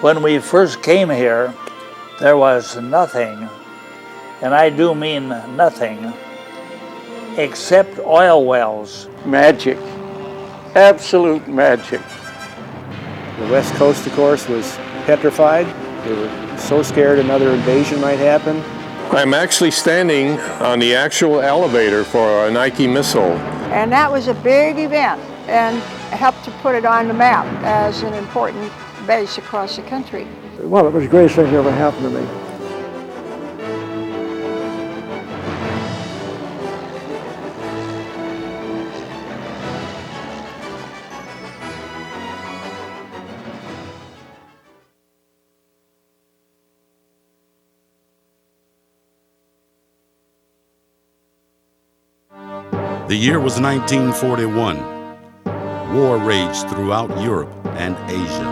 When we first came here, there was nothing, and I do mean nothing, except oil wells. Magic, absolute magic. The West Coast, of course, was petrified. They were so scared another invasion might happen. I'm actually standing on the actual elevator for a Nike missile. And that was a big event and helped to put it on the map as an important base across the country. Well, it was the greatest thing that ever happened to me. The year was 1941. War raged throughout Europe and Asia,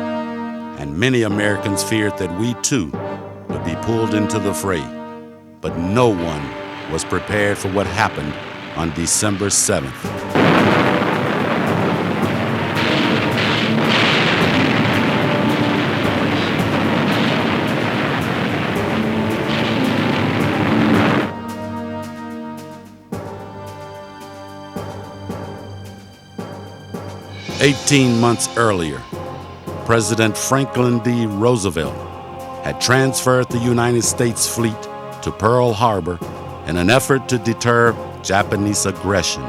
and many Americans feared that we too would be pulled into the fray. But no one was prepared for what happened on December 7th. 18 months earlier, President Franklin D. Roosevelt had transferred the United States fleet to Pearl Harbor in an effort to deter Japanese aggression.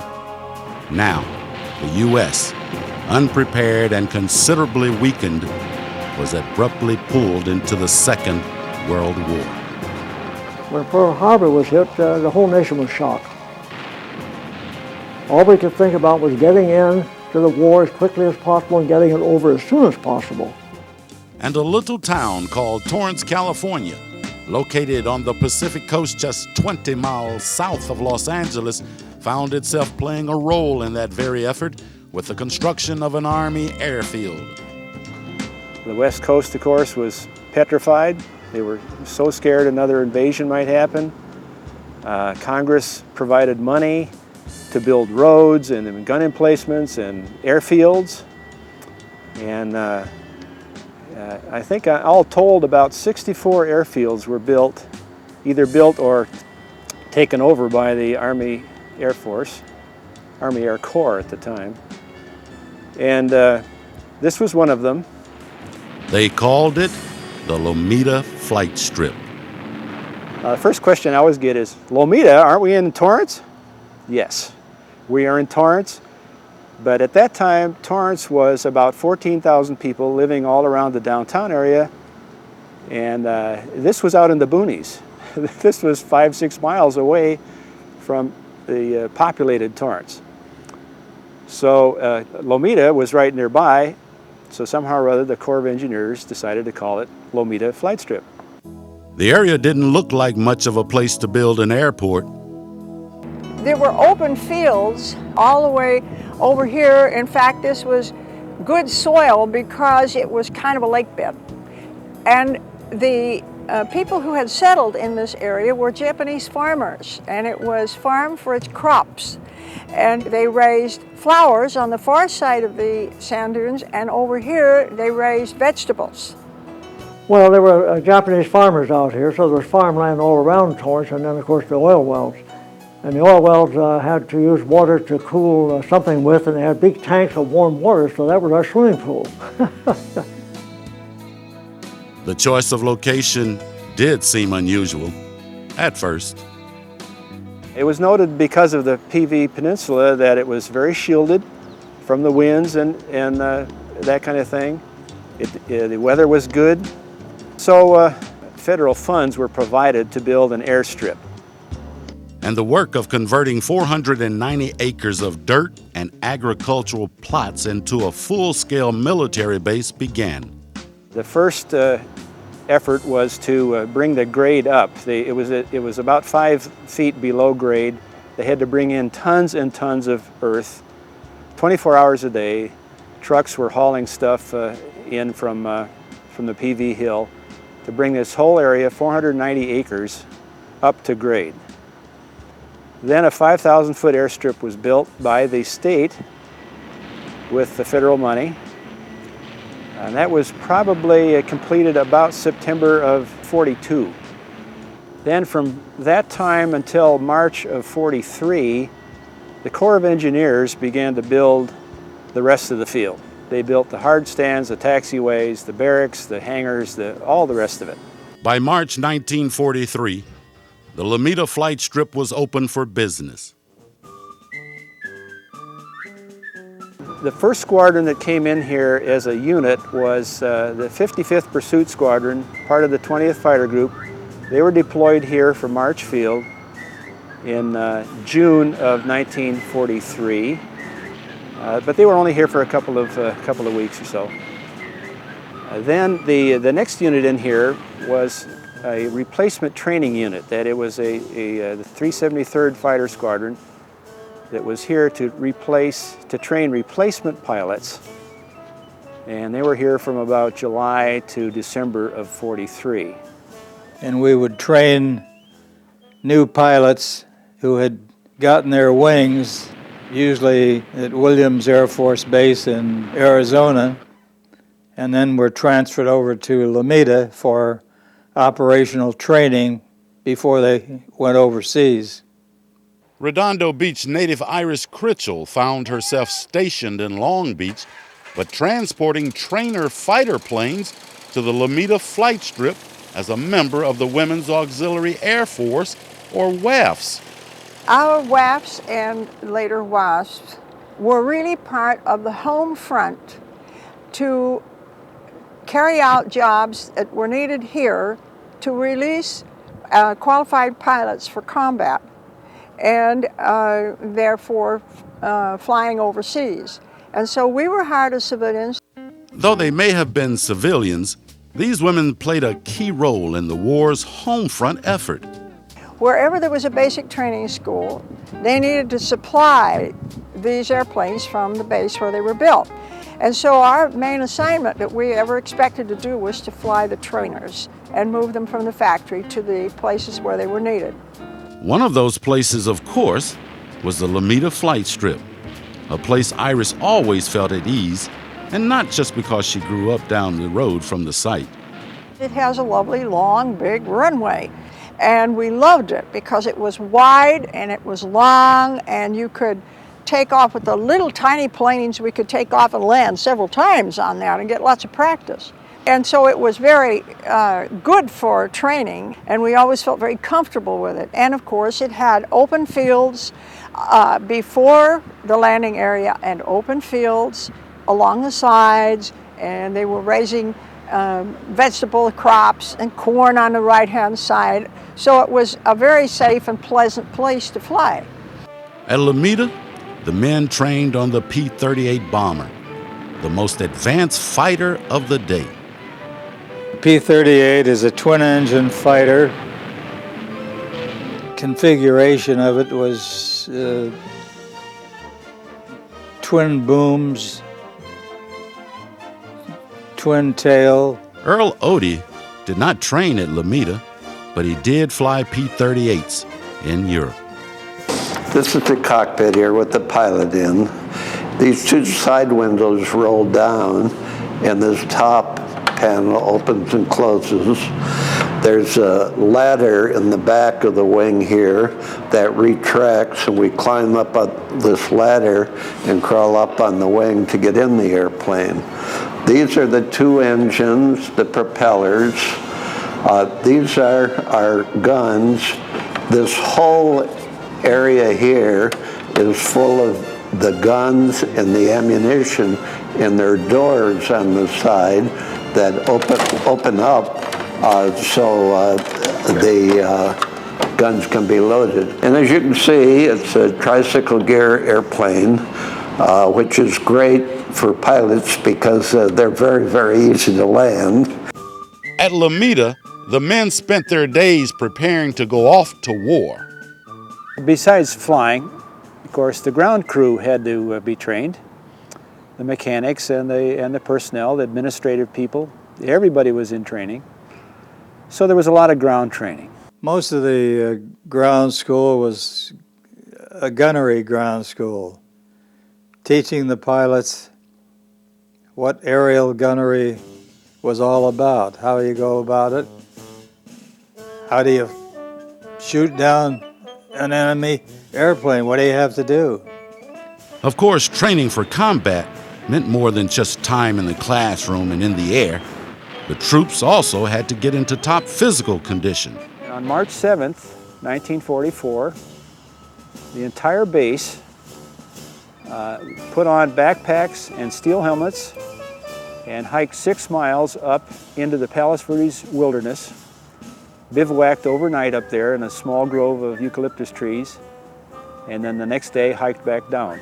Now, the U.S., unprepared and considerably weakened, was abruptly pulled into the Second World War. When Pearl Harbor was hit, the whole nation was shocked. All we could think about was getting in to the war as quickly as possible and getting it over as soon as possible. And a little town called Torrance, California, located on the Pacific coast just 20 miles south of Los Angeles, found itself playing a role in that very effort with the construction of an Army airfield. The West Coast, of course, was petrified. They were so scared another invasion might happen. Congress provided money to build roads and gun emplacements and airfields. And I think all told about 64 airfields were built, either built or taken over by the Army Air Force, Army Air Corps at the time. And this was one of them. They called it the Lomita Flight Strip. The first question I always get is, Lomita, aren't we in Torrance? Yes, we are in Torrance, but at that time, Torrance was about 14,000 people living all around the downtown area, and this was out in the boonies. This was 5-6 miles away from the populated Torrance. So Lomita was right nearby, so somehow or other the Corps of Engineers decided to call it Lomita Flight Strip. The area didn't look like much of a place to build an airport. There were open fields all the way over here. In fact, this was good soil because it was kind of a lake bed. And the people who had settled in this area were Japanese farmers, and it was farmed for its crops. And they raised flowers on the far side of the sand dunes, and over here they raised vegetables. Well, there were Japanese farmers out here, so there was farmland all around Torrance, and then of course the oil wells. And the oil wells had to use water to cool something with, and they had big tanks of warm water, so that was our swimming pool. The choice of location did seem unusual at first. It was noted because of the PV Peninsula that it was very shielded from the winds and that kind of thing. The weather was good. So federal funds were provided to build an airstrip. And the work of converting 490 acres of dirt and agricultural plots into a full-scale military base began. The first effort was to bring the grade up. It was about 5 feet below grade. They had to bring in tons and tons of earth, 24 hours a day. Trucks were hauling stuff in from the PV Hill to bring this whole area, 490 acres, up to grade. Then a 5,000-foot airstrip was built by the state with the federal money. And that was probably completed about September of 42. Then from that time until March of 43, the Corps of Engineers began to build the rest of the field. They built the hard stands, the taxiways, the barracks, the hangars, all the rest of it. By March 1943, the Lomita flight strip was open for business. The first squadron that came in here as a unit was the 55th Pursuit Squadron, part of the 20th Fighter Group. They were deployed here from March Field in June of 1943, but they were only here for a couple of weeks or so. Then the next unit in here was a replacement training unit. That it was the 373rd Fighter Squadron that was here to train replacement pilots, and they were here from about July to December of 43. And we would train new pilots who had gotten their wings, usually at Williams Air Force Base in Arizona, and then were transferred over to Lomita for operational training before they went overseas. Redondo Beach native Iris Critchell found herself stationed in Long Beach, but transporting trainer fighter planes to the Lomita flight strip as a member of the Women's Auxiliary Air Force, or WAFs. Our WAFs and later WASPs were really part of the home front to carry out jobs that were needed here to release qualified pilots for combat, and therefore flying overseas. And so we were hired as civilians. Though they may have been civilians, these women played a key role in the war's home front effort. Wherever there was a basic training school, they needed to supply these airplanes from the base where they were built. And so our main assignment that we ever expected to do was to fly the trainers and move them from the factory to the places where they were needed. One of those places, of course, was the Lomita flight strip, a place Iris always felt at ease, and not just because she grew up down the road from the site. It has a lovely, long, big runway, and we loved it because it was wide and it was long, and you could take off with the little tiny planes. We could take off and land several times on that and get lots of practice. And so it was very good for training, and we always felt very comfortable with it. And of course, it had open fields before the landing area and open fields along the sides, and they were raising vegetable crops and corn on the right-hand side. So it was a very safe and pleasant place to fly. At Lomita, the men trained on the P-38 bomber, the most advanced fighter of the day. P-38 is a twin-engine fighter. Configuration of it was twin booms, twin tail. Earl Odie did not train at Lomita, but he did fly P-38s in Europe. This is the cockpit here with the pilot in. These two side windows roll down, and this top panel opens and closes. There's a ladder in the back of the wing here that retracts, and we climb up on this ladder and crawl up on the wing to get in the airplane. These are the two engines, the propellers. These are our guns. This whole area here is full of the guns and the ammunition, and there are doors on the side that open up so the guns can be loaded. And as you can see, it's a tricycle gear airplane, which is great for pilots because they're very, very easy to land. At Lomita, the men spent their days preparing to go off to war. Besides flying, of course, the ground crew had to be trained. The mechanics and the personnel, the administrative people, everybody was in training. So there was a lot of ground training. Most of the ground school was a gunnery ground school, teaching the pilots what aerial gunnery was all about, how you go about it, how do you shoot down an enemy airplane, what do you have to do? Of course, training for combat meant more than just time in the classroom and in the air. The troops also had to get into top physical condition. On March 7th, 1944, the entire base put on backpacks and steel helmets and hiked 6 miles up into the Palos Verdes wilderness, bivouacked overnight up there in a small grove of eucalyptus trees, and then the next day hiked back down.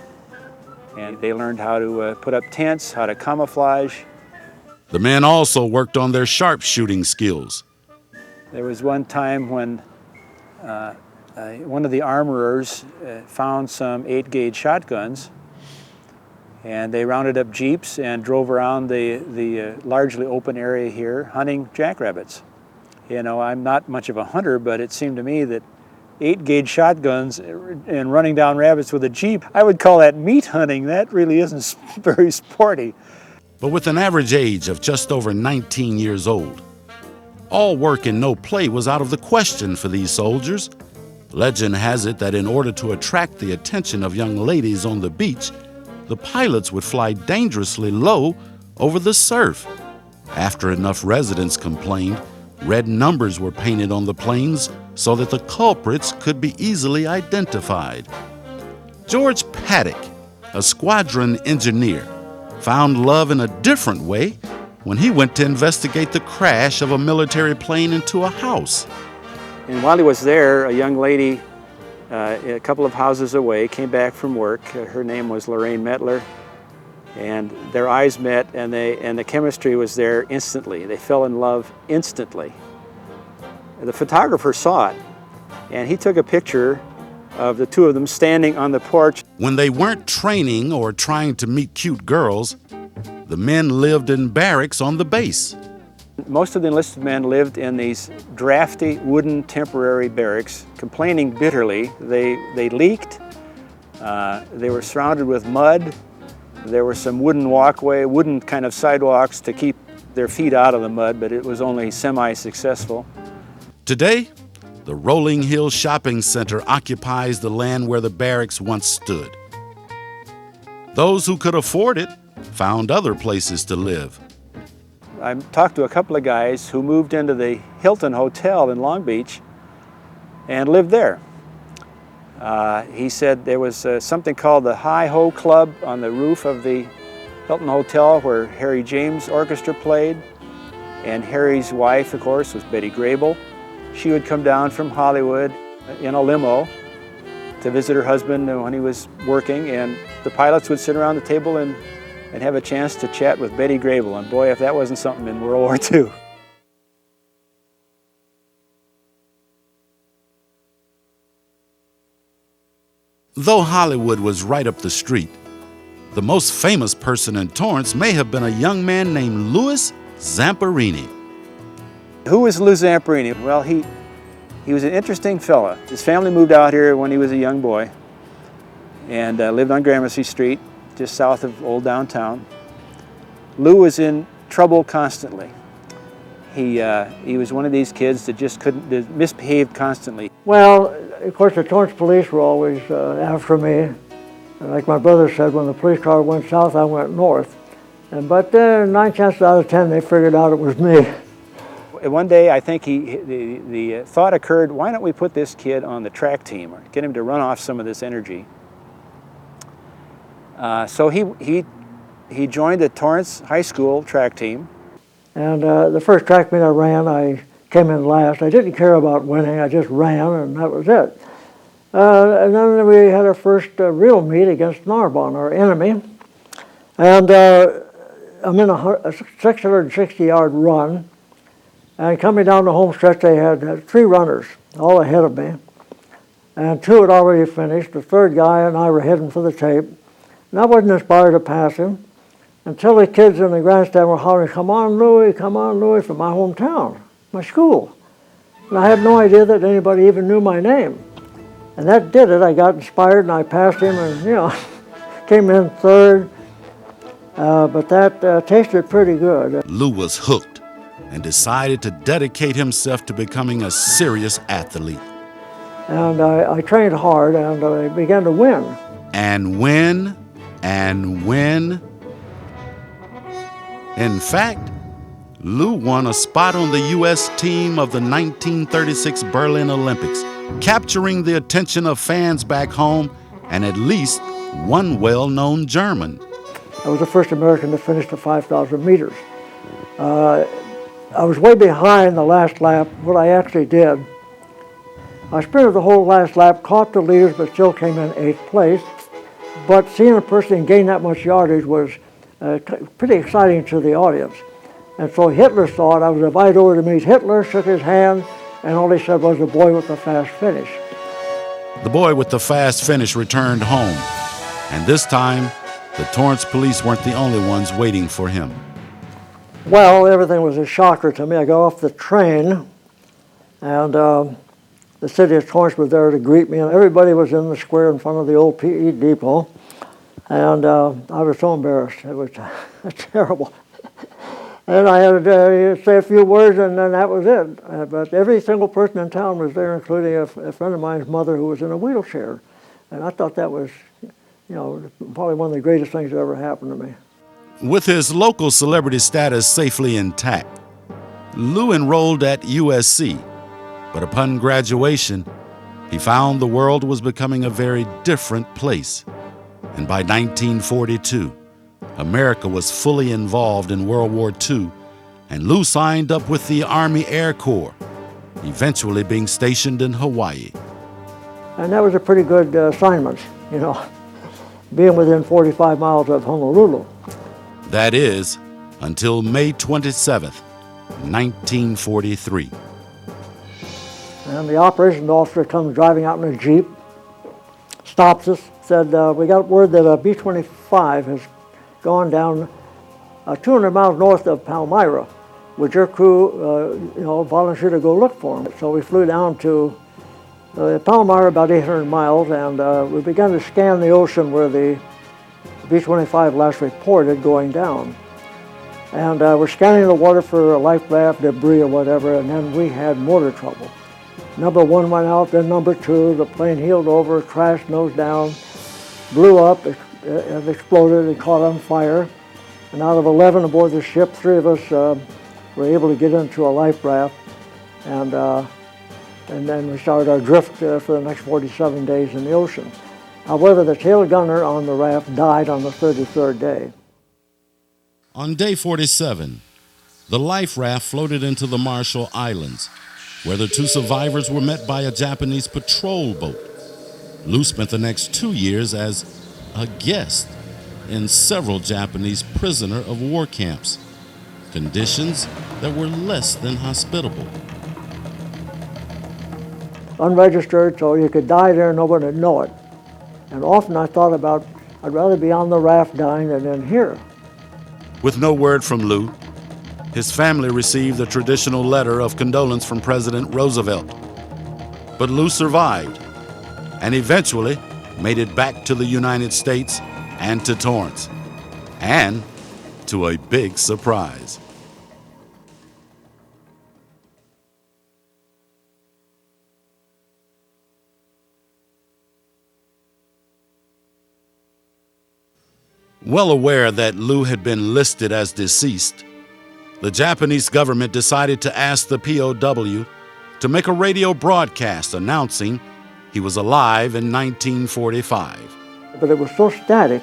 And they learned how to put up tents, how to camouflage. The men also worked on their sharpshooting skills. There was one time when one of the armorers found some 8-gauge shotguns, and they rounded up jeeps and drove around the largely open area here hunting jackrabbits. You know, I'm not much of a hunter, but it seemed to me that 8-gauge shotguns and running down rabbits with a jeep, I would call that meat hunting. That really isn't very sporty. But with an average age of just over 19 years old, all work and no play was out of the question for these soldiers. Legend has it that in order to attract the attention of young ladies on the beach, the pilots would fly dangerously low over the surf. After enough residents complained, red numbers were painted on the planes so that the culprits could be easily identified. George Paddock, a squadron engineer, found love in a different way when he went to investigate the crash of a military plane into a house. And while he was there, a young lady a couple of houses away came back from work. Her name was Lorraine Mettler, and their eyes met, and the chemistry was there instantly. They fell in love instantly. The photographer saw it, and he took a picture of the two of them standing on the porch. When they weren't training or trying to meet cute girls, the men lived in barracks on the base. Most of the enlisted men lived in these drafty wooden temporary barracks, complaining bitterly. They leaked, they were surrounded with mud, there were some wooden kind of sidewalks to keep their feet out of the mud, but it was only semi-successful. Today, the Rolling Hill Shopping Center occupies the land where the barracks once stood. Those who could afford it found other places to live. I talked to a couple of guys who moved into the Hilton Hotel in Long Beach and lived there. He said there was something called the Hi-Ho Club on the roof of the Hilton Hotel where Harry James Orchestra played, and Harry's wife, of course, was Betty Grable. She would come down from Hollywood in a limo to visit her husband when he was working, and the pilots would sit around the table and have a chance to chat with Betty Grable, and boy, if that wasn't something in World War II. Though Hollywood was right up the street, the most famous person in Torrance may have been a young man named Louis Zamperini. Who was Louis Zamperini? Well, he was an interesting fella. His family moved out here when he was a young boy and lived on Gramercy Street, just south of old downtown. Lou was in trouble constantly. He was one of these kids that just misbehaved constantly. Well, of course, the Torrance police were always after me. And like my brother said, when the police car went south, I went north. But 9 chances out of 10, they figured out it was me. One day, I think the thought occurred, why don't we put this kid on the track team or get him to run off some of this energy? So he joined the Torrance High School track team. And the first track meet I ran, I came in last. I didn't care about winning, I just ran, and that was it. And then we had our first real meet against Narbonne, our enemy. And I'm in a 660-yard run. And coming down the home stretch, they had 3 runners, all ahead of me. And 2 had already finished. The third guy and I were heading for the tape. And I wasn't inspired to pass him until the kids in the grandstand were hollering, come on, Louis, from my hometown, my school. And I had no idea that anybody even knew my name. And that did it. I got inspired and I passed him and, came in third. but that tasted pretty good. Lou was hooked and decided to dedicate himself to becoming a serious athlete. And I trained hard, and I began to win. And win, and win. In fact, Lou won a spot on the U.S. team of the 1936 Berlin Olympics, capturing the attention of fans back home and at least one well-known German. I was the first American to finish the 5,000 meters. I was way behind the last lap. What I actually did, I sprinted the whole last lap, caught the leaders, but still came in 8th place. But seeing a person gain that much yardage was pretty exciting to the audience. And so Hitler saw it. I was invited over to meet Hitler, shook his hand, and all he said was, "The boy with the fast finish." The boy with the fast finish returned home, and this time, the Torrance police weren't the only ones waiting for him. Well, everything was a shocker to me. I got off the train, and the city of Torrance was there to greet me, and everybody was in the square in front of the old PE depot, and I was so embarrassed. It was terrible. And I had to say a few words, and then that was it. But every single person in town was there, including a friend of mine's mother who was in a wheelchair. And I thought that was, probably one of the greatest things that ever happened to me. With his local celebrity status safely intact, Lou enrolled at USC. But upon graduation, he found the world was becoming a very different place. And by 1942, America was fully involved in World War II, and Lou signed up with the Army Air Corps, eventually being stationed in Hawaii. And that was a pretty good assignment, being within 45 miles of Honolulu. That is, until May 27th, 1943. And the operations officer comes driving out in a Jeep, stops us, said, "We got word that a B-25 has gone down 200 miles north of Palmyra. Would your crew, volunteer to go look for them?" So we flew down to Palmyra, about 800 miles, and we began to scan the ocean where the B-25 last reported going down. And we're scanning the water for life raft, debris or whatever, and then we had motor trouble. Number 1 went out, then number 2, the plane heeled over, crashed nose down, blew up, it exploded and caught on fire. And out of 11 aboard the ship, 3 of us were able to get into a life raft, and then we started our drift for the next 47 days in the ocean. However, the tail gunner on the raft died on the 33rd day. On day 47, the life raft floated into the Marshall Islands, where the 2 survivors were met by a Japanese patrol boat. Lou spent the next 2 years as a guest in several Japanese prisoner of war camps, conditions that were less than hospitable. Unregistered, so you could die there and nobody would know it. And often I thought about, I'd rather be on the raft dying than in here. With no word from Lou, his family received a traditional letter of condolence from President Roosevelt. But Lou survived and eventually made it back to the United States and to Torrance, and to a big surprise. Well aware that Lou had been listed as deceased, the Japanese government decided to ask the POW to make a radio broadcast announcing he was alive in 1945. But it was so static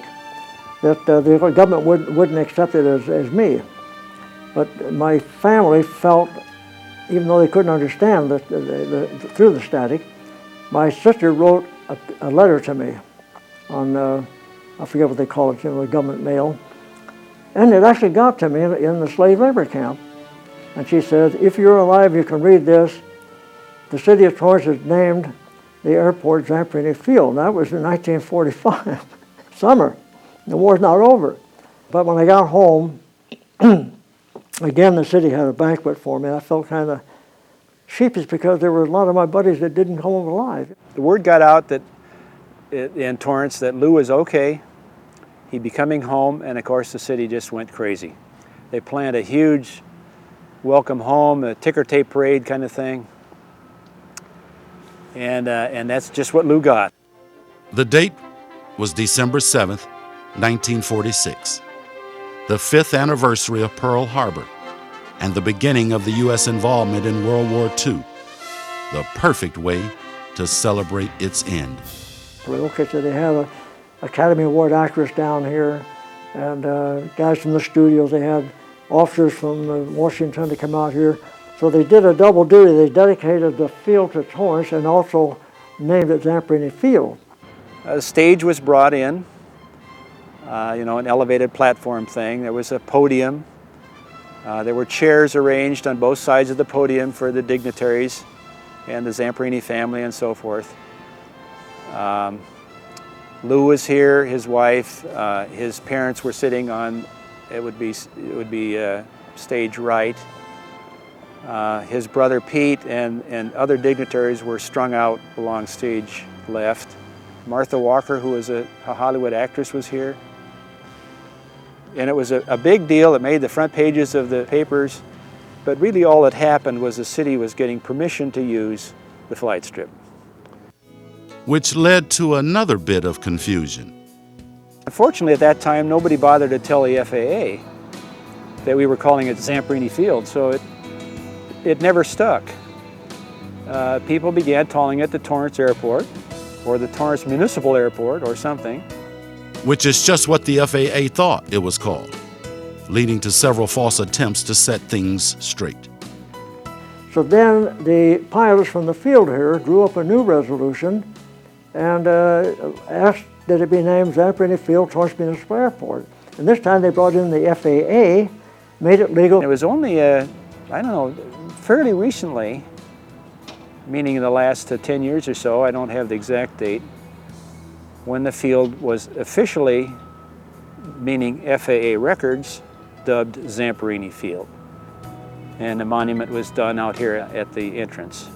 that the government wouldn't accept it as me. But my family felt, even though they couldn't understand through the static, my sister wrote a letter to me on, I forget what they call it, the government mail. And it actually got to me in the slave labor camp. And she said, "If you're alive, you can read this. The city of Torrance has named the airport Zamperini Field." And that was in 1945, summer. The war's not over. But when I got home, again, the city had a banquet for me. I felt kind of sheepish because there were a lot of my buddies that didn't come home alive. The word got out that in Torrance that Lou was okay. he'd be coming home, and of course the city just went crazy. They planned a huge welcome home, a ticker tape parade kind of thing. And that's just what Lou got. The date was December 7th, 1946, the 5th anniversary of Pearl Harbor and the beginning of the U.S. involvement in World War II, the perfect way to celebrate its end. Okay, so they had an Academy Award actress down here, and guys from the studios. They had officers from Washington to come out here. So they did a double duty. They dedicated the field to Torrance and also named it Zamperini Field. The stage was brought in, an elevated platform thing. There was a podium. There were chairs arranged on both sides of the podium for the dignitaries and the Zamperini family and so forth. Lou was here, his wife, his parents were sitting on, it would be stage right. His brother Pete and other dignitaries were strung out along stage left. Martha Walker, who was a Hollywood actress, was here. And it was a big deal. It made the front pages of the papers. But really all that happened was the city was getting permission to use the flight strip. Which led to another bit of confusion. Unfortunately, at that time, nobody bothered to tell the FAA that we were calling it Zamperini Field, so it never stuck. People began calling it the Torrance Airport, or the Torrance Municipal Airport, or something. Which is just what the FAA thought it was called, leading to several false attempts to set things straight. So then the pilots from the field here drew up a new resolution and asked that it be named Zamperini Field, Torrance Municipal Airport. And this time they brought in the FAA, made it legal. It was only, fairly recently, meaning in the last 10 years or so, I don't have the exact date, when the field was officially, meaning FAA records, dubbed Zamperini Field. And the monument was done out here at the entrance.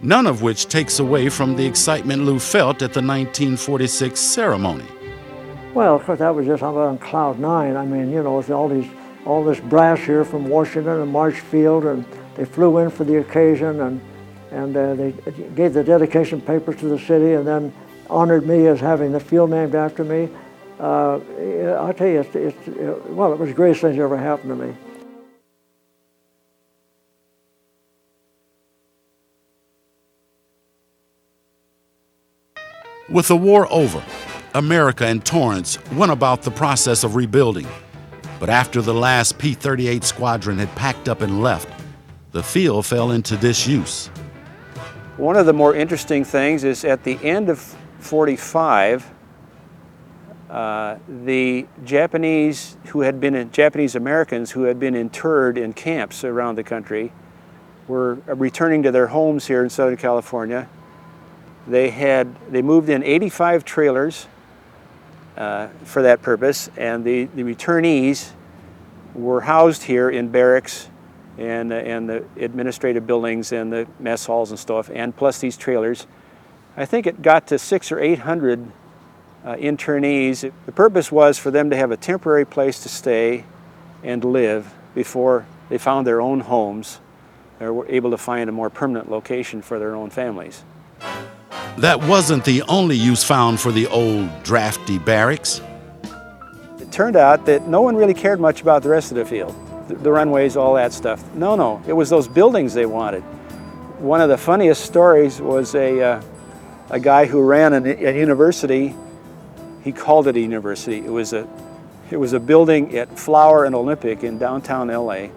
None of which takes away from the excitement Lou felt at the 1946 ceremony. Well, of course, that was just on cloud nine. I mean, it's all this brass here from Washington and March Field, and they flew in for the occasion, and they gave the dedication papers to the city, and then honored me as having the field named after me. I'll tell you, it was the greatest thing that ever happened to me. With the war over, America and Torrance went about the process of rebuilding. But after the last P-38 squadron had packed up and left, the field fell into disuse. One of the more interesting things is at the end of 45, the Japanese Americans who had been interred in camps around the country were returning to their homes here in Southern California. They moved in 85 trailers for that purpose, and the returnees were housed here in barracks and the administrative buildings and the mess halls and stuff, and plus these trailers. I think it got to 600 or 800 internees. The purpose was for them to have a temporary place to stay and live before they found their own homes or were able to find a more permanent location for their own families. That wasn't the only use found for the old drafty barracks. It turned out that no one really cared much about the rest of the field, the runways, all that stuff. No, it was those buildings they wanted. One of the funniest stories was a guy who ran a university. He called it a university. It was a building at Flower and Olympic in downtown LA.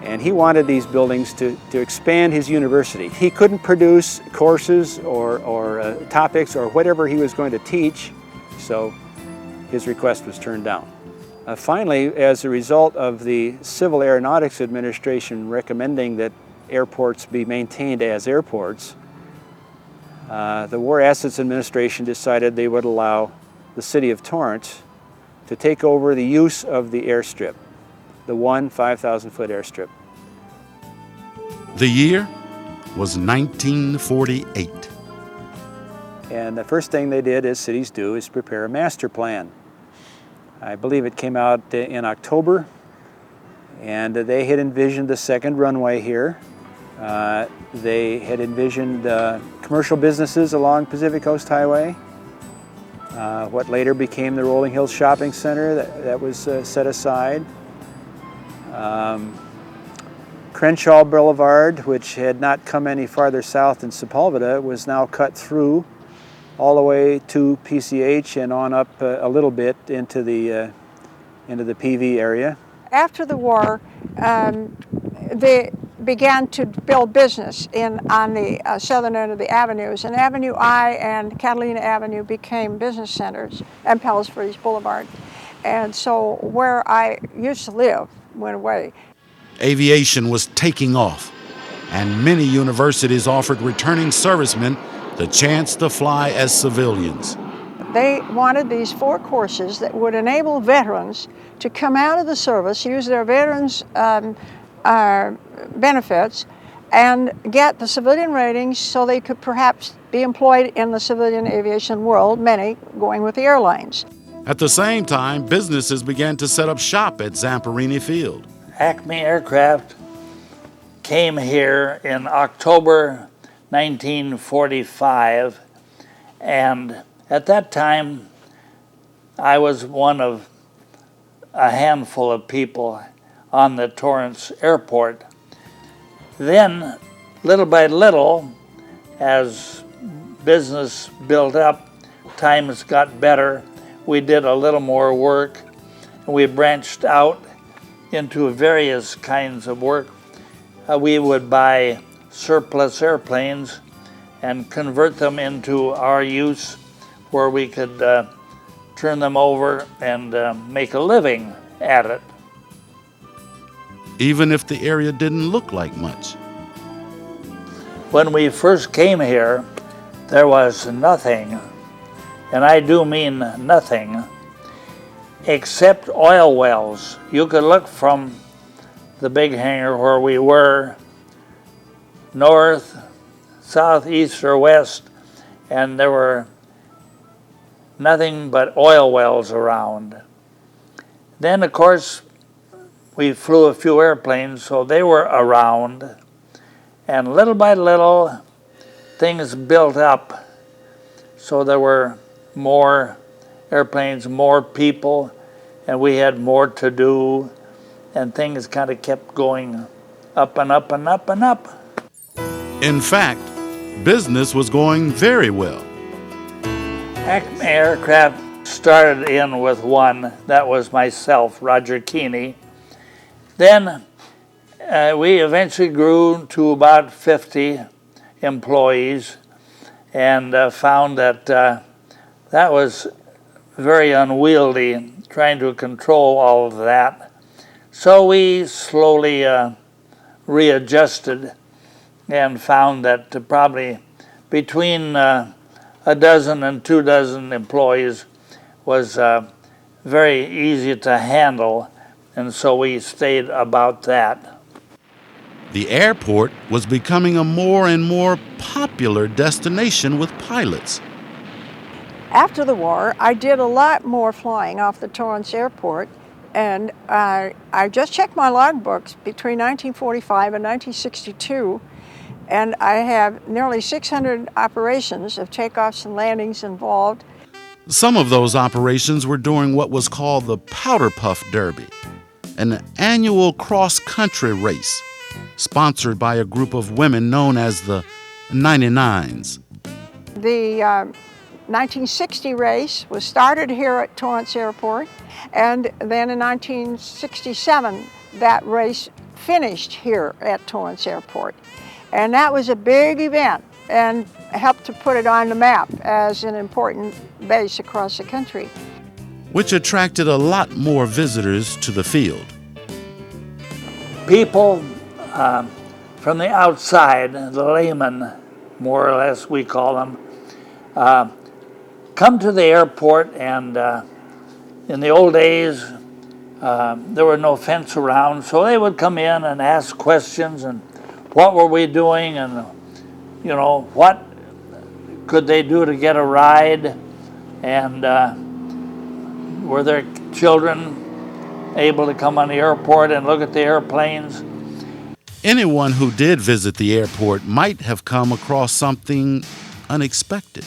And he wanted these buildings to expand his university. He couldn't produce courses or topics or whatever he was going to teach, so his request was turned down. Finally, as a result of the Civil Aeronautics Administration recommending that airports be maintained as airports, the War Assets Administration decided they would allow the city of Torrance to take over the use of the airstrip, the one 5,000-foot airstrip. The year was 1948. And the first thing they did, as cities do, is prepare a master plan. I believe it came out in October, and they had envisioned the second runway here. They had envisioned commercial businesses along Pacific Coast Highway, what later became the Rolling Hills Shopping Center that was set aside. Crenshaw Boulevard, which had not come any farther south than Sepulveda, was now cut through all the way to PCH and on up a little bit into the PV area. After the war, they began to build business on the southern end of the avenues, and Avenue I and Catalina Avenue became business centers, and Palos Verdes Boulevard. And so where I used to live went away. Aviation was taking off, and many universities offered returning servicemen the chance to fly as civilians. They wanted these 4 courses that would enable veterans to come out of the service, use their veterans benefits, and get the civilian ratings so they could perhaps be employed in the civilian aviation world, many going with the airlines. At the same time, businesses began to set up shop at Zamperini Field. Acme Aircraft came here in October 1945, and at that time I was one of a handful of people on the Torrance airport. Then, little by little, as business built up, times got better, we did a little more work, and we branched out into various kinds of work. We would buy surplus airplanes and convert them into our use, where we could turn them over and make a living at it. Even if the area didn't look like much. When we first came here, there was nothing, and I do mean nothing, except oil wells. You could look from the big hangar where we were, north, south, east, or west, and there were nothing but oil wells around. Then, of course, we flew a few airplanes, so they were around, and little by little, things built up. So there were more airplanes, more people, and we had more to do, and things kind of kept going up and up and up and up. In fact, business was going very well. Acme Aircraft started in with one, that was myself, Roger Keeney. Then we eventually grew to about 50 employees, and found that that was very unwieldy, trying to control all of that. So we slowly readjusted and found that probably between a dozen and 2 dozen employees was very easy to handle, and so we stayed about that. The airport was becoming a more and more popular destination with pilots. After the war, I did a lot more flying off the Torrance Airport, and I just checked my logbooks between 1945 and 1962, and I have nearly 600 operations of takeoffs and landings involved. Some of those operations were during what was called the Powder Puff Derby, an annual cross-country race sponsored by a group of women known as the 99s. The 1960 race was started here at Torrance Airport, and then in 1967 that race finished here at Torrance Airport. And that was a big event and helped to put it on the map as an important base across the country. Which attracted a lot more visitors to the field. People from the outside, the laymen, more or less we call them, come to the airport, and in the old days there were no fence around, so they would come in and ask questions and what were we doing, and you know, what could they do to get a ride? And were their children able to come on the airport and look at the airplanes? Anyone who did visit the airport might have come across something unexpected.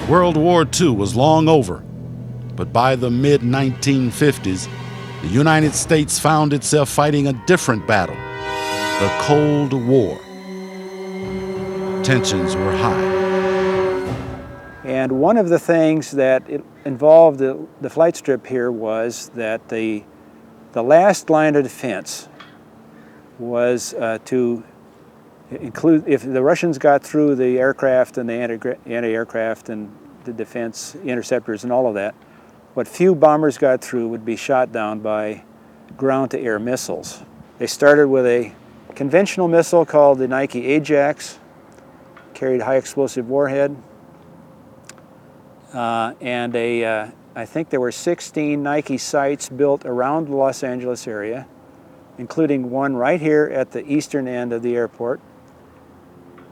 World War II was long over, but by the mid-1950s, the United States found itself fighting a different battle, the Cold War. Tensions were high. And one of the things that involved the flight strip here was that the last line of defense was to include, if the Russians got through the aircraft and the anti-aircraft and the defense interceptors and all of that, what few bombers got through would be shot down by ground-to-air missiles. They started with a conventional missile called the Nike Ajax, carried high explosive warhead, and I think there were 16 Nike sites built around the Los Angeles area, including one right here at the eastern end of the airport,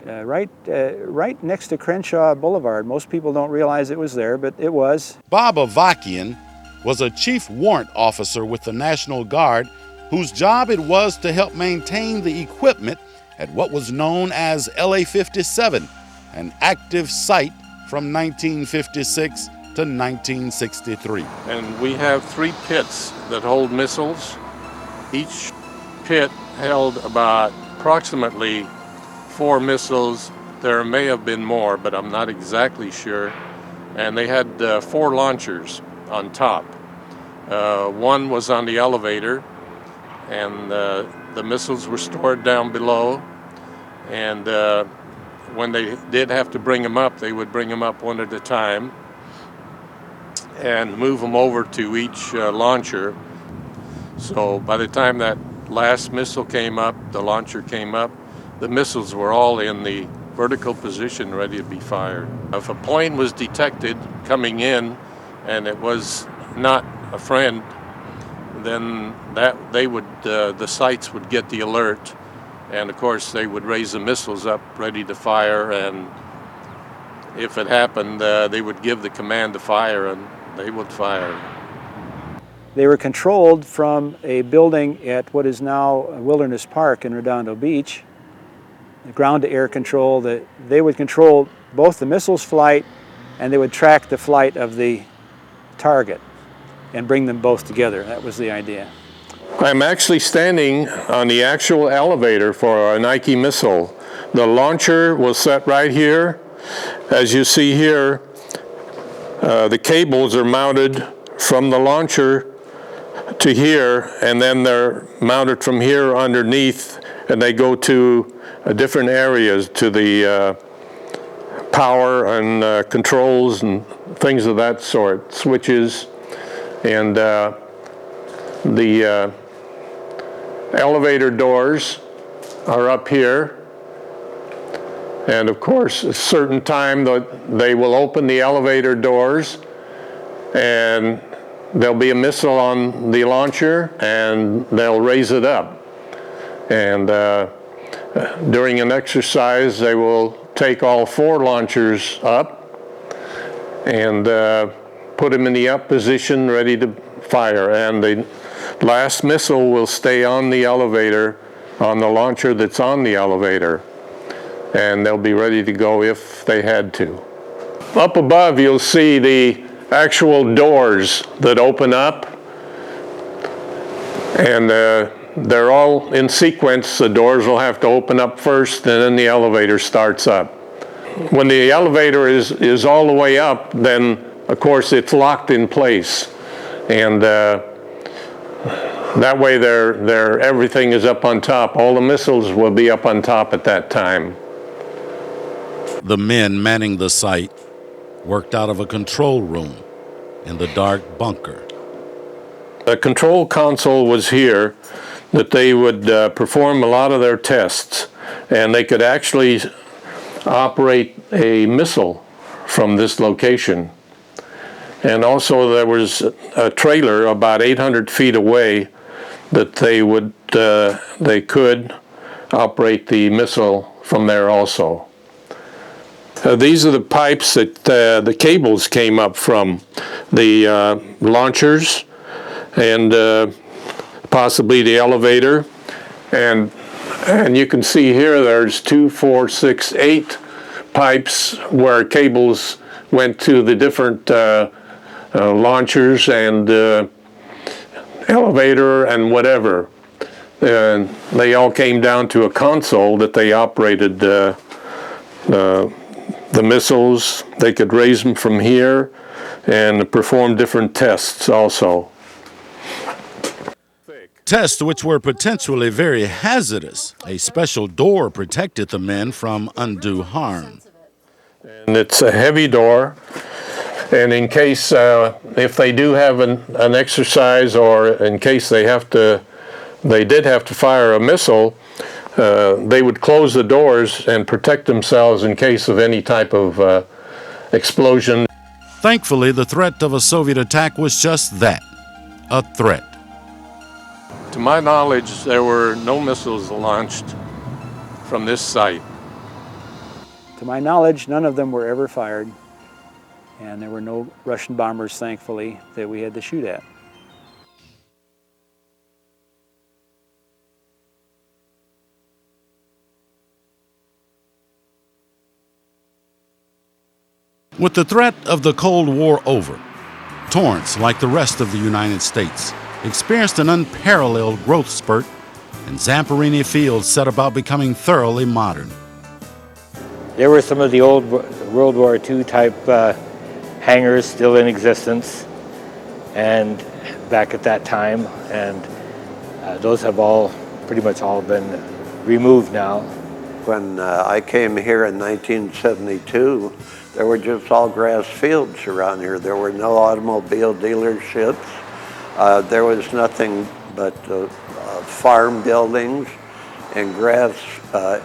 right next to Crenshaw Boulevard. Most people don't realize it was there, but it was. Bob Avakian was a chief warrant officer with the National Guard whose job it was to help maintain the equipment at what was known as LA-57, an active site from 1956 to 1963. And we have 3 pits that hold missiles. Each pit held about approximately 4 missiles. There may have been more, but I'm not exactly sure. And they had 4 launchers on top. One was on the elevator, and the missiles were stored down below. And when they did have to bring them up, they would bring them up one at a time and move them over to each launcher. So by the time that last missile came up, the launcher came up, the missiles were all in the vertical position ready to be fired. If a plane was detected coming in and it was not a friend, then the sites would get the alert, and of course they would raise the missiles up ready to fire, and if it happened, they would give the command to fire and they would fire. They were controlled from a building at what is now Wilderness Park in Redondo Beach. The ground-to-air control, they would control both the missile's flight and they would track the flight of the target and bring them both together. That was the idea. I'm actually standing on the actual elevator for a Nike missile. The launcher was set right here. As you see here, the cables are mounted from the launcher to here, and then they're mounted from here underneath, and they go to different areas, to the power and controls and things of that sort, switches, and the elevator doors are up here. And of course, a certain time they will open the elevator doors and there'll be a missile on the launcher and they'll raise it up. And during an exercise, they will take all 4 launchers up and put them in the up position ready to fire. And the last missile will stay on the elevator, on the launcher that's on the elevator, and they'll be ready to go if they had to. Up above, you'll see the actual doors that open up, and they're all in sequence. The doors will have to open up first, and then the elevator starts up. When the elevator is all the way up, then of course it's locked in place, and that way everything is up on top. All the missiles will be up on top at that time. The men manning the site worked out of a control room in the dark bunker. A control console was here that they would perform a lot of their tests, and they could actually operate a missile from this location. And also there was a trailer about 800 feet away that they could operate the missile from there also. These are the pipes that the cables came up from, the launchers and possibly the elevator. And you can see here there's 2, 4, 6, 8 pipes where cables went to the different launchers and elevator and whatever. And they all came down to a console that they operated the missiles. They could raise them from here and perform different tests also. Tests which were potentially very hazardous. A special door protected the men from undue harm. And it's a heavy door. And in case, if they do have an exercise, or in case they did have to fire a missile, they would close the doors and protect themselves in case of any type of explosion. Thankfully, the threat of a Soviet attack was just that, a threat. To my knowledge, there were no missiles launched from this site. To my knowledge, none of them were ever fired, and there were no Russian bombers, thankfully, that we had to shoot at. With the threat of the Cold War over, Torrance, like the rest of the United States, experienced an unparalleled growth spurt, and Zamperini Field set about becoming thoroughly modern. There were some of the old World War II type hangars still in existence, and back at that time, and those have pretty much all been removed now. When I came here in 1972, there were just all grass fields around here. There were no automobile dealerships. There was nothing but farm buildings and grass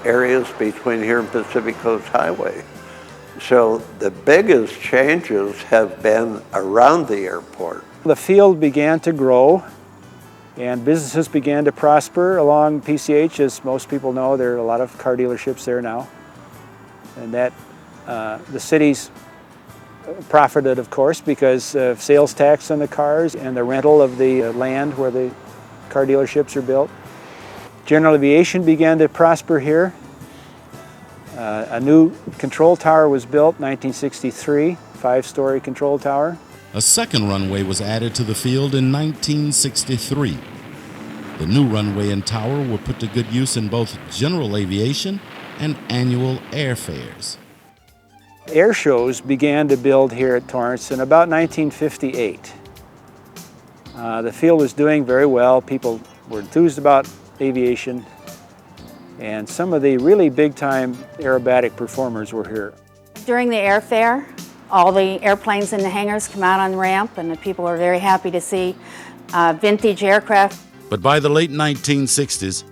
areas between here and Pacific Coast Highway. So the biggest changes have been around the airport. The field began to grow and businesses began to prosper along PCH. As most people know, there are a lot of car dealerships there now. And that the city's profited, of course, because of sales tax on the cars and the rental of the land where the car dealerships are built. General aviation began to prosper here. A new control tower was built in 1963, 5-story control tower. A second runway was added to the field in 1963. The new runway and tower were put to good use in both general aviation and annual airfairs. Air shows began to build here at Torrance in about 1958. The field was doing very well. People were enthused about aviation, and some of the really big-time aerobatic performers were here. During the airfair, all the airplanes in the hangars come out on the ramp, and the people are very happy to see vintage aircraft. But by the late 1960s,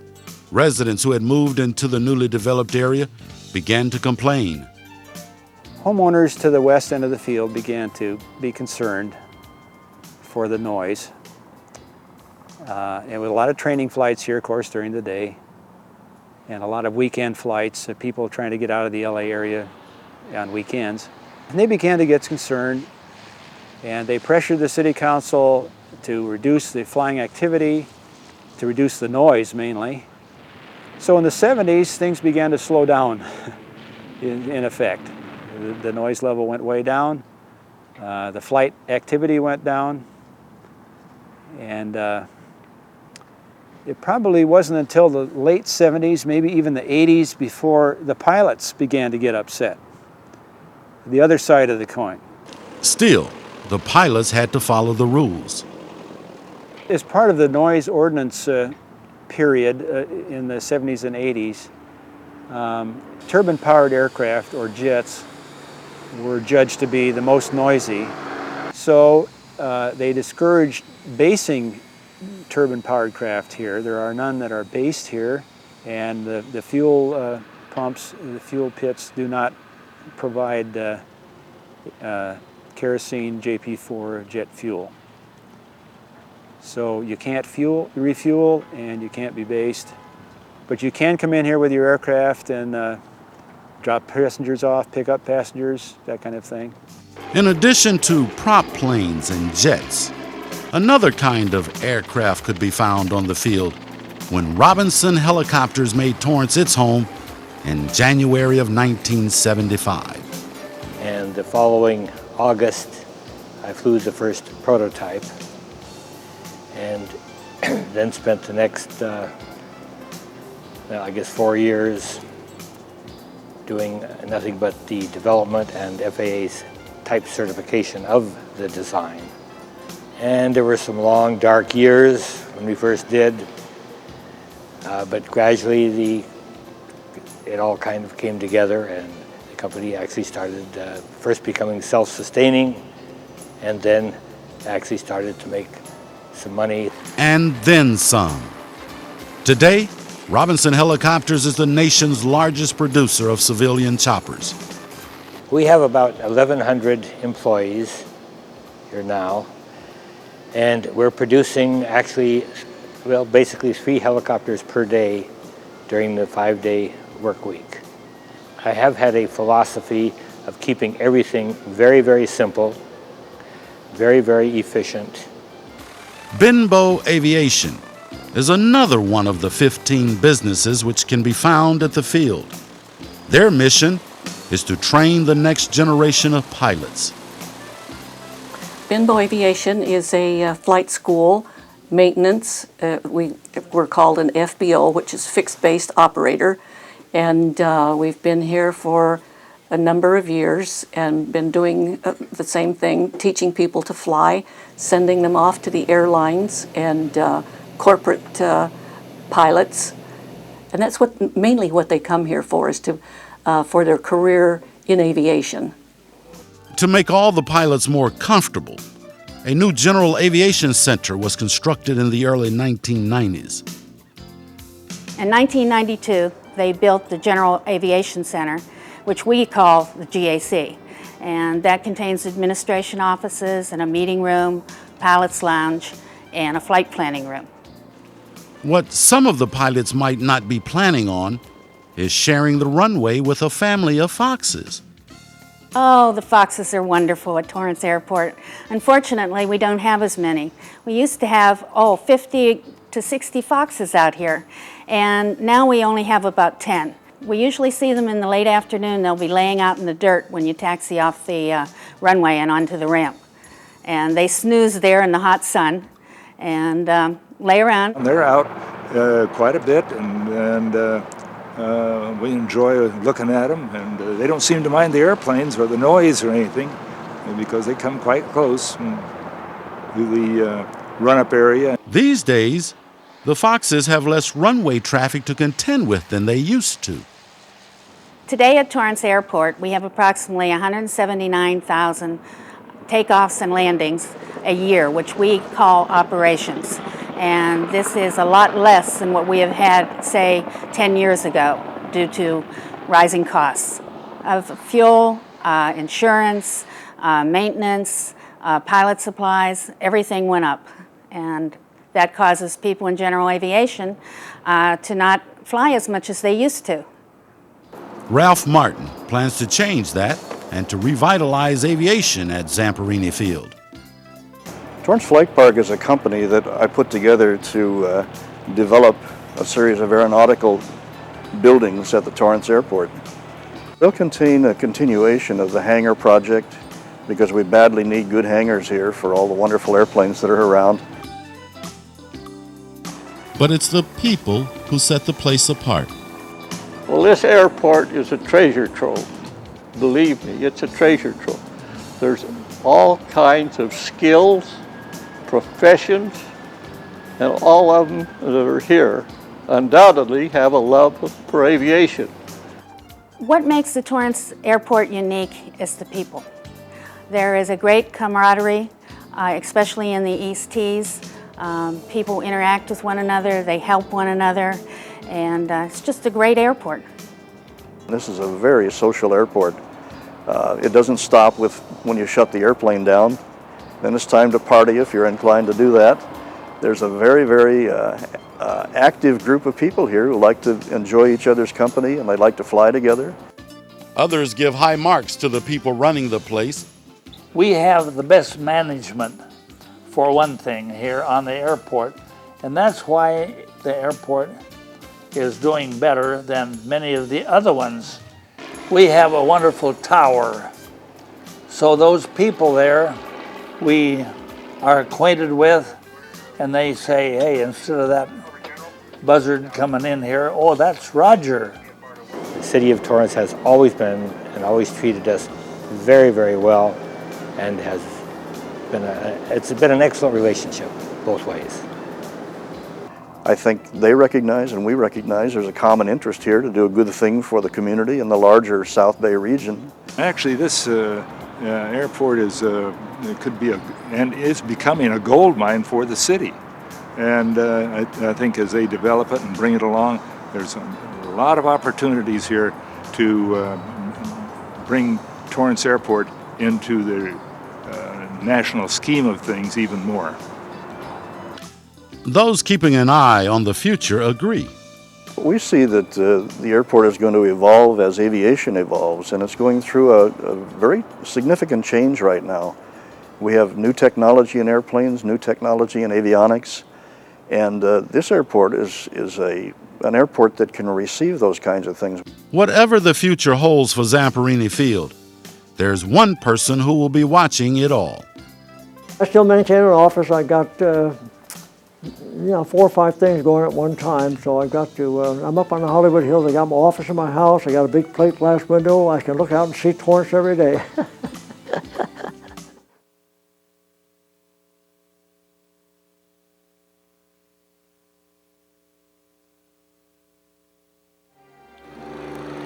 residents who had moved into the newly developed area began to complain. Homeowners to the west end of the field began to be concerned for the noise. And with a lot of training flights here, of course, during the day, and a lot of weekend flights, people trying to get out of the LA area on weekends. And they began to get concerned, and they pressured the city council to reduce the flying activity, to reduce the noise mainly. So in the 70s, things began to slow down in effect. The noise level went way down, the flight activity went down, and it probably wasn't until the late 70s, maybe even the 80s, before the pilots began to get upset. The other side of the coin. Still, the pilots had to follow the rules. As part of the noise ordinance period in the 70s and 80s, turbine-powered aircraft, or jets, were judged to be the most noisy. So they discouraged basing turbine-powered craft here. There are none that are based here, and the fuel pumps, the fuel pits do not provide kerosene JP4 jet fuel. So you can't refuel and you can't be based, but you can come in here with your aircraft and drop passengers off, pick up passengers, that kind of thing. In addition to prop planes and jets, another kind of aircraft could be found on the field when Robinson Helicopters made Torrance its home in January of 1975. And the following August, I flew the first prototype, and then spent the next, I guess 4 years doing nothing but the development and FAA's type certification of the design. And there were some long, dark years when we first did, but gradually it all kind of came together, and the company actually started first becoming self-sustaining, and then actually started to make some money. And then some. Today, Robinson Helicopters is the nation's largest producer of civilian choppers. We have about 1,100 employees here now, and we're producing actually, well, basically 3 helicopters per day during the 5-day work week. I have had a philosophy of keeping everything very, very simple, very, very efficient. Benbow Aviation is another one of the 15 businesses which can be found at the field. Their mission is to train the next generation of pilots. Benbow Aviation is a flight school, maintenance. We're called an FBO, which is fixed-based operator. And we've been here for a number of years and been doing the same thing, teaching people to fly, sending them off to the airlines and corporate pilots. And that's mainly what they come here for, is for their career in aviation. To make all the pilots more comfortable, a new General Aviation Center was constructed in the early 1990s. In 1992, they built the General Aviation Center, which we call the GAC. And that contains administration offices and a meeting room, pilot's lounge, and a flight planning room. What some of the pilots might not be planning on is sharing the runway with a family of foxes. Oh, the foxes are wonderful at Torrance Airport. Unfortunately, we don't have as many. We used to have, 50 to 60 foxes out here, and now we only have about 10. We usually see them in the late afternoon. They'll be laying out in the dirt when you taxi off the runway and onto the ramp. And they snooze there in the hot sun and lay around. And they're out quite a bit, and we enjoy looking at them, and they don't seem to mind the airplanes or the noise or anything, because they come quite close to the run-up area. These days, the foxes have less runway traffic to contend with than they used to. Today at Torrance Airport, we have approximately 179,000 takeoffs and landings a year, which we call operations. And this is a lot less than what we have had, say, 10 years ago due to rising costs of fuel, insurance, maintenance, pilot supplies. Everything went up. And that causes people in general aviation to not fly as much as they used to. Ralph Martin plans to change that and to revitalize aviation at Zamperini Field. Torrance Flight Park is a company that I put together to develop a series of aeronautical buildings at the Torrance Airport. They'll contain a continuation of the hangar project, because we badly need good hangars here for all the wonderful airplanes that are around. But it's the people who set the place apart. Well, this airport is a treasure trove. Believe me, it's a treasure trove. There's all kinds of skills, professions, and all of them that are here undoubtedly have a love for aviation. What makes the Torrance Airport unique is the people. There is a great camaraderie, especially in the East Tees. People interact with one another, they help one another, and it's just a great airport. This is a very social airport. It doesn't stop with when you shut the airplane down. Then it's time to party if you're inclined to do that. There's a very, very active group of people here who like to enjoy each other's company and they like to fly together. Others give high marks to the people running the place. We have the best management, for one thing, here on the airport, and that's why the airport is doing better than many of the other ones. We have a wonderful tower, so those people there we are acquainted with, and they say, hey, instead of that buzzard coming in here, oh, that's Roger. The city of Torrance has always been and always treated us very, very well, and has been it's been an excellent relationship both ways. I think they recognize and we recognize there's a common interest here to do a good thing for the community and the larger South Bay region. Actually, this airport is could be and is becoming a gold mine for the city. And I think as they develop it and bring it along, there's a lot of opportunities here to bring Torrance Airport into the national scheme of things even more. Those keeping an eye on the future agree. We see that the airport is going to evolve as aviation evolves, and it's going through a very significant change right now. We have new technology in airplanes, new technology in avionics, and this airport is an airport that can receive those kinds of things. Whatever the future holds for Zamperini Field, there's one person who will be watching it all. I still maintain an office. I got 4 or 5 things going at one time, so I've got to, I'm up on the Hollywood Hills. I got my office in my house. I got a big plate glass window. I can look out and see Torrance every day.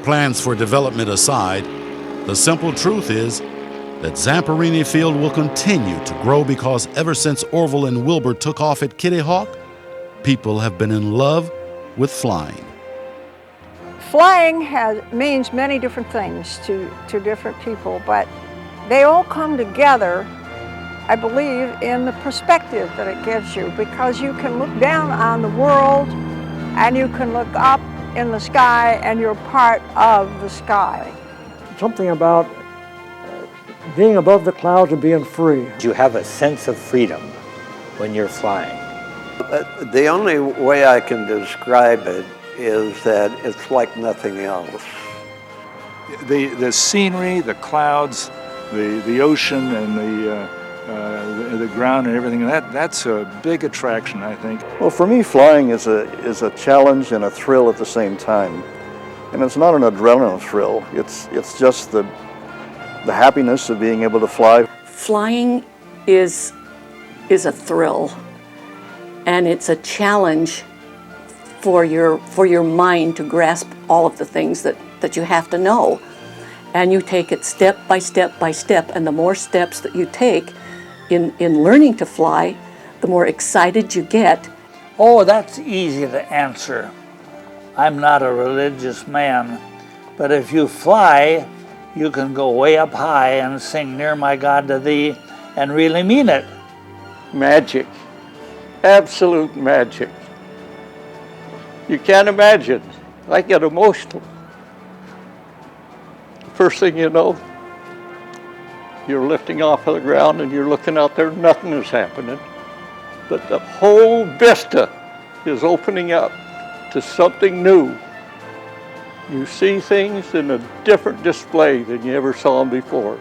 Plans for development aside, the simple truth is that Zamperini Field will continue to grow because ever since Orville and Wilbur took off at Kitty Hawk, people have been in love with flying. Flying means many different things to different people, but they all come together, I believe, in the perspective that it gives you, because you can look down on the world and you can look up in the sky and you're part of the sky. Something about being above the clouds and being free. You have a sense of freedom when you're flying. The only way I can describe it is that it's like nothing else. The scenery, the clouds, the ocean, and the ground and everything, that's a big attraction, I think. Well, for me, flying is a challenge and a thrill at the same time. And it's not an adrenaline thrill. It's just the happiness of being able to fly. Flying is a thrill, and it's a challenge for your mind to grasp all of the things that you have to know. And you take it step by step by step, and the more steps that you take in learning to fly, the more excited you get. Oh, that's easy to answer. I'm not a religious man, but if you fly, you can go way up high and sing "Near My God to Thee" and really mean it. Magic, absolute magic. You can't imagine. I get emotional. First thing you know, you're lifting off of the ground and you're looking out there, nothing is happening. But the whole vista is opening up to something new. You see things in a different display than you ever saw them before.